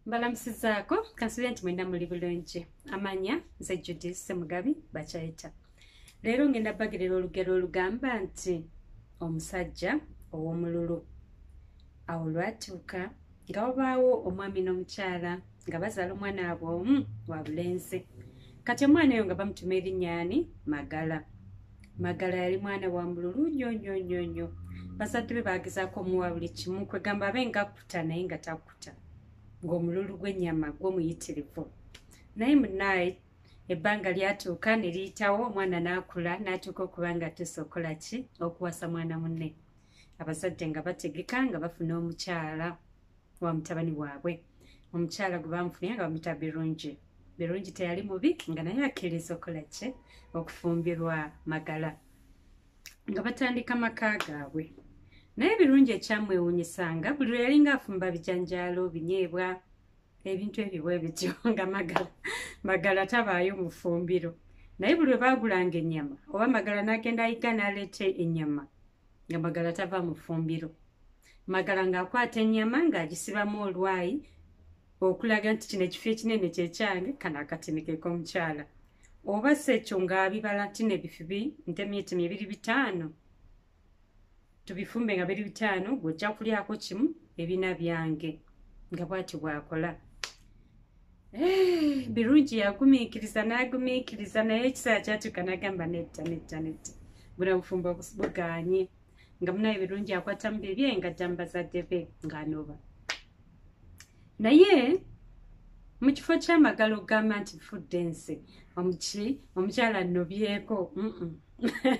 Mbalamusizaako kansubira nti mwenda muli bulungi. Amanya nze Judith Ssemugabi bakyayita. Leero ngenda bagerera olugero olugamba nti omusajja ow'omululu awo lwatuuka nga wabaawo omwami n'omukyala nga bazaala omwana waabwe omu wa bulenzi. Kati omwana oyo nga bamutuuma erinnya ani? Magala. Magala yali mwana wa mululu nnyo. Bazadde be baagezaako omuwa buli kimu kwegamba abe ng'akkuta naye nga takkuta. Ng'omululu gw'ennyama gw'omuyitirivu. Naye munnaye ebbanga lyatuuka ne liyitawo, omwana n'akula n'atuuka okuba nga atuuse okukola ki? Okuwasa mwana munne. Abazadde nga bategeka nga bafuna omukyala wa mutabani waabwe. Omukyala gwe bamufunye nga bamuyita Birungi. Birungi teyali mubi nga naye akkiriza okukola ki? Okufumbirwa Magala. Nga batandika maka gaabwe. Naye Birungi ekyamwewuunyisanga buli lwe yali ng'afumba bijanjaalo, binyeebwa, ebintu ebyo bwe bityo nga Magala tabaayo mu ffumbiro. Naye buli lwe baagulanga ennyama oba Magala n'agenda ayiga n'aleeta ennyama nga Magala tava mu ffumbiro. Magala ng'akwata ennyama ng'agisibamu olwayi okulaga nti kino ekifo ekinene kye kyange, kano akatenekeko omukyala. Oba si ekyo ng'abibala tino ebifibi ntemyetemye biri 5. Tubifumbe nga biri 5, gw'ojja kulyako kimu, ebina byange. Nga bw'ati bw'akola. Birungi yagumiikiriza n'agumiikiriza naye ekiseera kyatuuka n'agamba netta. Buna bufumbo bugaanye. Nga munaye Birungi akwata mu bibye ng'ajja mu bazadde be ng'anoba. Naye mu kifo ky'Amagala ogamba nti bifudde ensi, omukyala annobyeko.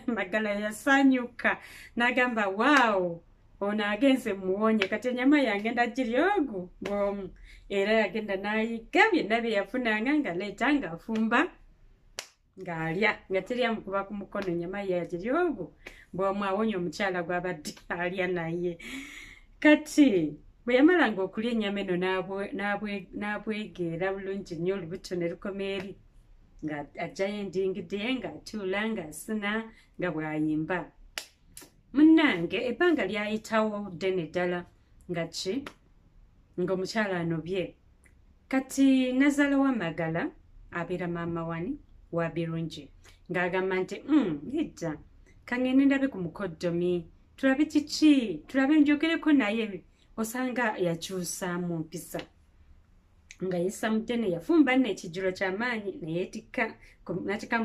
Magala yasanyuka n'agamba waawo, ono agenze muwonye, kati ennyama yange ndagirya ogu bw'omu. Era yagenda n'ayiga byonna bye yafunanga ng'aleeta ng'afumba ng'alya nga teri amukuba ku mukono, ennyama ye yagirya ogu bw'omu, awonye omukyala gw'abadde alya naye. Kati bwe yamalanga okulya ennyama eno n'abwegeera bulungi nnyo, olubuto ne lukoma eri nga ajjayo endingide ng'atuula ng'asuna nga bw'ayimba. Munnange ebbanga lyayitawo ddene ddala ng'omukyala anobye. Kati nazaala wa Magala abeera maama wani wa Birungi ng'agamba nti edda kangende ndabe ku mukoddomi tulabe kiki, tulabe njogereko naye. Osanga yakyusaamu mpisa nga yessa mudene yafumba n'ekijjulo ky'amaanyi nayeetikka natika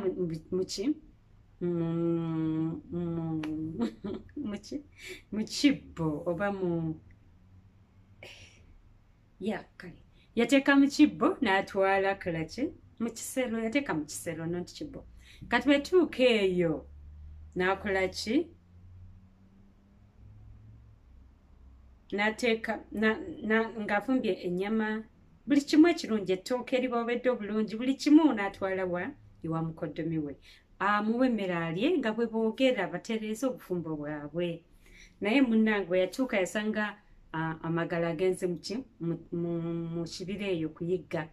mu kibbo oba kale yateeka mu kibbo n'atwala kolaki mu kisero, yateeka mu kisero nonti kibbo. Kati bwetuuka eyo n'akola ki? N'ateeka ng'afumbye ennyama, buli kimu ekirungi, ettooke eriboobedde obulungi, buli kimu n'atwala ewa mukoddomi we amuwe emmere alye nga bwe boogera batereeza obufumbo bwabwe. Naye munnange bwe yatuuka yasanga Amagala agenze mu kibira eyo kuyigga.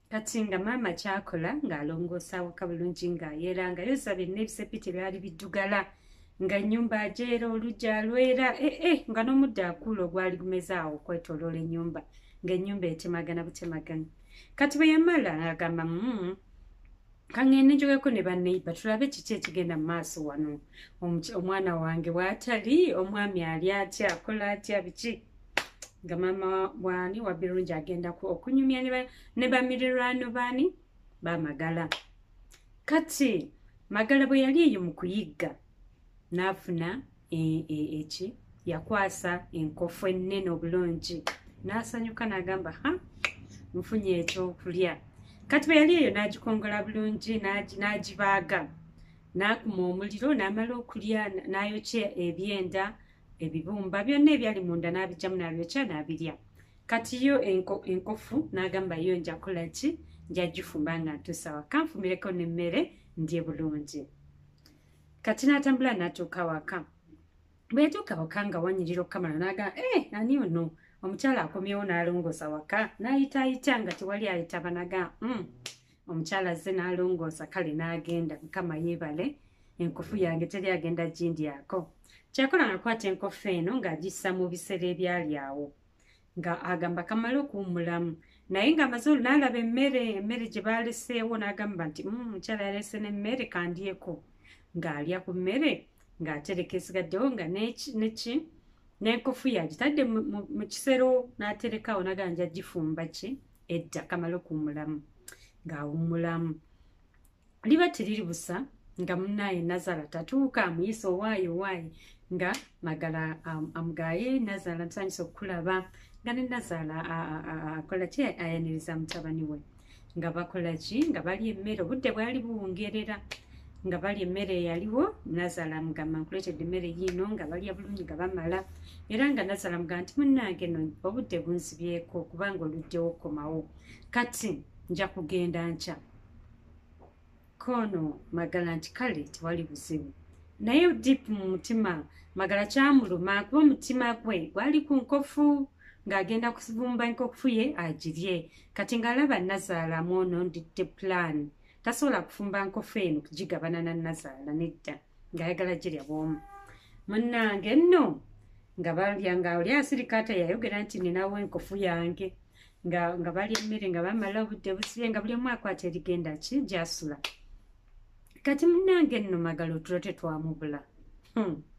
Kati nga maama kyakola ng'alongoosa awaka bulungi ng'ayeera nga yoza byonna ebisepiti byali biddugala, nga ennyumba ajeera olujja alwera, nga n'omuddo akuula ogwali gumeze awo okwetooloola ennyumba, ng'ennyumba etemagana butemagana. Kati bwe yamala agamba kangende njogeko ne banneiba tulabe kiki ekigenda mu maaso wano, omwana wange bw'atali, omwami ali atya, akola atya, biki. Nga maama wani wa Birungi agenda okunyumya ne bamirirwano bani ba Magala. Kati Magala bwe yali eyo mu kuyigga n'afuna yakwasa enkofu ennene obulungi, n'asanyuka n'agamba nfunye ekyokulya. Kati bwe yali eyo n'agikongola bulungi n'agibaaga, n'akuma omuliro n'amala okulya, n'ayokya ebyenda, ebibumba byonna ebyali munda n'abijjamu n'abyokya n'abirya. Kati yo enkofu n'agamba yo nja kukola ki? Nja gifumba nga ntuusa waka nfumireko n'emmere ndye bulungi. Kati n'atambula n'atuuka waka. Bwe yatuuka waka nga wanyirira okukamala n'agamba ani ono? Omukyala akomyewo n'alongoosa waka, n'ayitaayita nga tewali ayitaba, n'agamba omukyala azze n'alongoosa, kale n'agenda, Mukama yeebale, enkofu yange teri agenda gindyako. Kyakola ng'akwata enkofu eno ng'agissa mu bisero ebyali awo. nga agamba kamale okuwummulamu naye ng'amaze n'alaba emmere gye baaleseewo n'agamba nti mukyala yalese n'emmere kandyeko ng'alya ku mmere ng'atereka esigaddewo nga n'enkofu yagitadde mu kisero n'aterekawo naganja gifumba ki edda kamale okuwummulamu ng'awummulamu liba teriri busa nga munnaaye Nazala tatuuka amuyisa owaayi nga Magala amugaye Nazala nsanyusa okukulaba nga ne Nazala akola ki ayaniriza mutabani we nga bakola ki nga bali emmere obudde bwali buwungerera nga bali emmere eyaliwo Nazala amugamba nkuleetedde emmere yiino nga balya bulungi nga bamala era nga Nazala amugamba nti munnange no obudde bunsibyeko kubanga oluddewo komawo kati nja kugenda nkya kono Magala nti kale tewali buzibu naye dipu mu mutima Magala kyamuluma kuba omutima gwe gwali ku nkofu ng'agenda kuvumba enkofu ye agirye kati ng'alaba Nazala amwonondedde plan tasobola kufumba nkofu eno kugigabana na Nazala nedda ng'ayagala girya bwomu munnange nno nga balya nga oli asirikata yayogera nti ninawo enkofu yange nga balya emmere nga bamala obudde busibye nga buli omu akwata erigenda ki gyasula kati munnange nno Magala otulo tetwamubula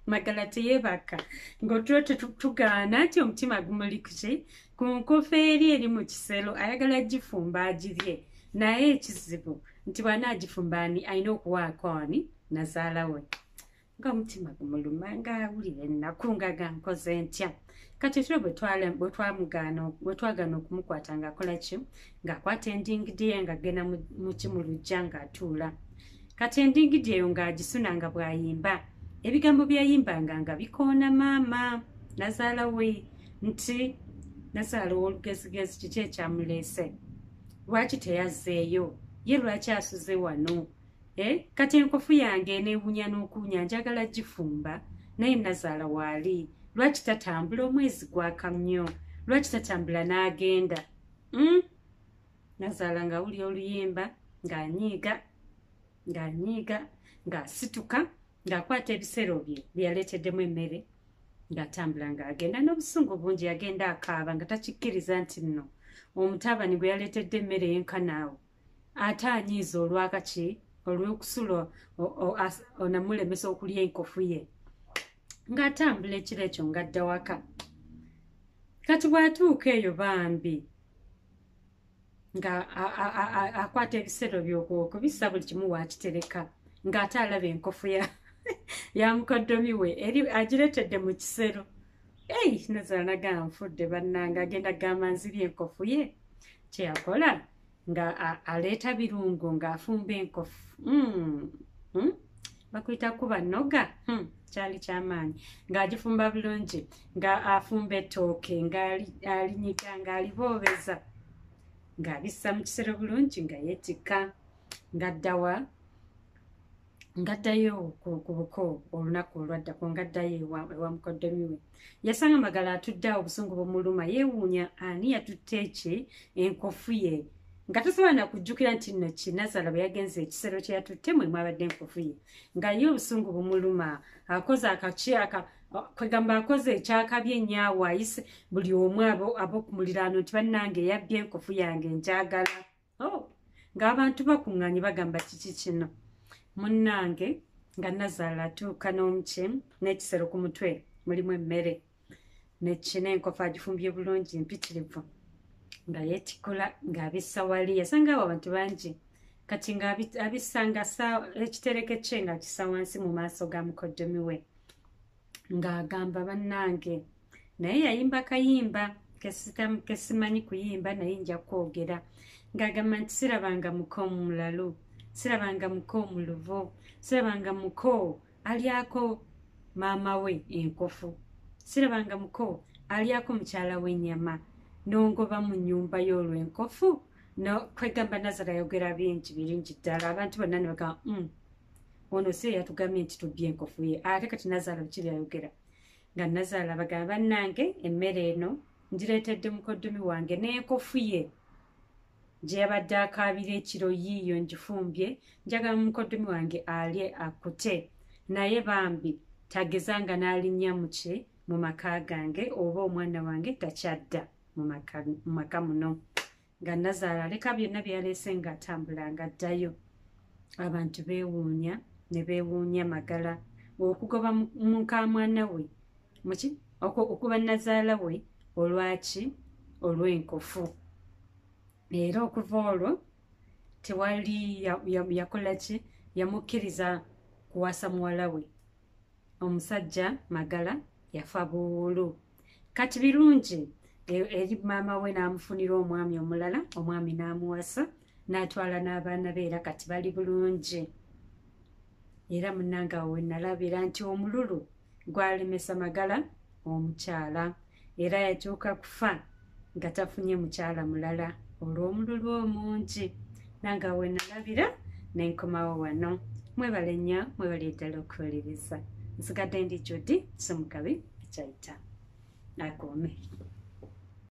Magala teyeebaka ng'otulo tetugaana nti omutima gumuli kuki ku nkofu eri mu kisero ayagala gifumba agirye naye ekizibu nti bw'anaagifumba ani alina okuwaako ani nazaala we ng'omutima gumuluma ng'awulira ennaku nga gankoze ntya kati tulo bwe twagaana okumukwata ng'akola ki ng'akwata endingidi ye ng'agenda mu kimulujja ng'atuula kati endingidi eyo ng'agisuna nga bw'ayimba ebigambo byayimbanga nga bikoona maama nazaala we nti Nazaala ow'olugezigezi kiki ekyamuleese lwaki teyazzeeyo ye lwaki asuze wano kati enkofu yange eneewunya n'okuwunya njagala gifumba naye Nazaala waali lwaki tatambula omwezi gwaka nnyo lwaki tatambula n'agenda Nazaala ng'awulira oluyimba ng'anyiiga ng'asituka ng'akwata ebisero bye byeyaleeteddemu emmere ng'atambula ng'agenda n'obusungu bungi yagenda akaaba nga takikkiriza nti nno omutabani gwe yaleetedde emmere yenkanaawo ate anyiiza olwakaki olw'okusula onamulemesa okulya enkofu ye ng'atambula ekiro ekyo ng'adda waka kati bw'atuuka eyo bambi nga akwata ebisero by'okubissa buli kimu wakitereka ng'ate alaba enkofu ya mukoddomi we eri agireetedde mu kisero Nazaala nagamba nfudde bannanga agenda gamba nzirya enkofu ye kyeyakola nga aleeta birungo ng'afumba enkofu bakuyita kuba noga kyali kyamaanyi ng'agifumba bulungi ng'afumba ettooke ng'alinyiga ng'aliboobeza ng'abissa mu kisero bulungi nga yeetikka ng'addayo ku buko olunaku olwaddako ng'addayo ewa mukoddomi we yasanga Magala atudde awo obusungu bumuluma yeewuunya ani yatutte eki enkofu ye nga tasobola nakujjukira nti nno ki Nazaala bwe yagenza ekisero kye yatutte mwe mwabadde enkofu ye nga ye obusungu bumuluma akoze kwegamba akoze ekyakabi ennyaawo ayise buli omu ab'okumuliraano nti bannange yabbye enkofu yange njagala ng'abantu bakuŋŋaanye bagamba kiki kino munnange nga Nazaala atuuka n'omuce n'ekisero ku mutwe mulimu emmere n'enkofu agifumbye bulungi mpitirivu nga yeetikula ng'abissa wali yasanga awo abantu bangi kati ng'abissa nga ekitereke kye ng'akissa wansi mu maaso ga mukoddomi we ng'agamba bannange naye yayimba kayimba kesimanyi kuyimba naye nja kwogera ng'agamba nti sirabanga muko omulalu sirabanga muko omuluvu sirabanga muko alyako maama we enkofu sirabanga muko alyako mukyala w'ennyama n'ongoba mu nnyumba y'olwenkofu kwegamba Nazaala yayogera bingi birungi ddala abantu bonna ne bagamba ono si yatugambye nti tubbye enkofu ye ate kati Nazaala biki byayogera nga Nazaala bagamba bannange emmere eno ngireetedde mukoddomi wange n'enkofu ye gye yabadde akaabira ekiro yiiyo ngifumbye njagala mukoddomi wange alye akute naye bambi tagezanga n'alinnya muke mu maka gange oba omwana wange takyadda mu maka muno nga Nazaala aleka byonna byaleese ng'atambula ng'addayo. Abantu beewuunya ne beewuunya Magala okugoba muka mwana we okuba Nazaala we olwaki olw'enkofu. Era okuva olwo tewali yakola ki yamukkiriza kuwasa muwala we. Omusajja Magala yafa buwuulu. Kati birungi eri maama we n'amufunira omwami omulala, omwami n'amuwasa n'atwala n'abaana be era kati bali bulungi. Era munnange awo we nalabira nti omululu gwalemesa Magala omukyala era yatuuka kufa nga tafunye mukyala mulala olw'omululu omungi. Nange awo we nalabira n'enkomawo wano. Mwebale nnyo, mwebale ddala okuwuliriza. Nsigadde ndi Judy Ssemugabi Bakyayita. Akuume.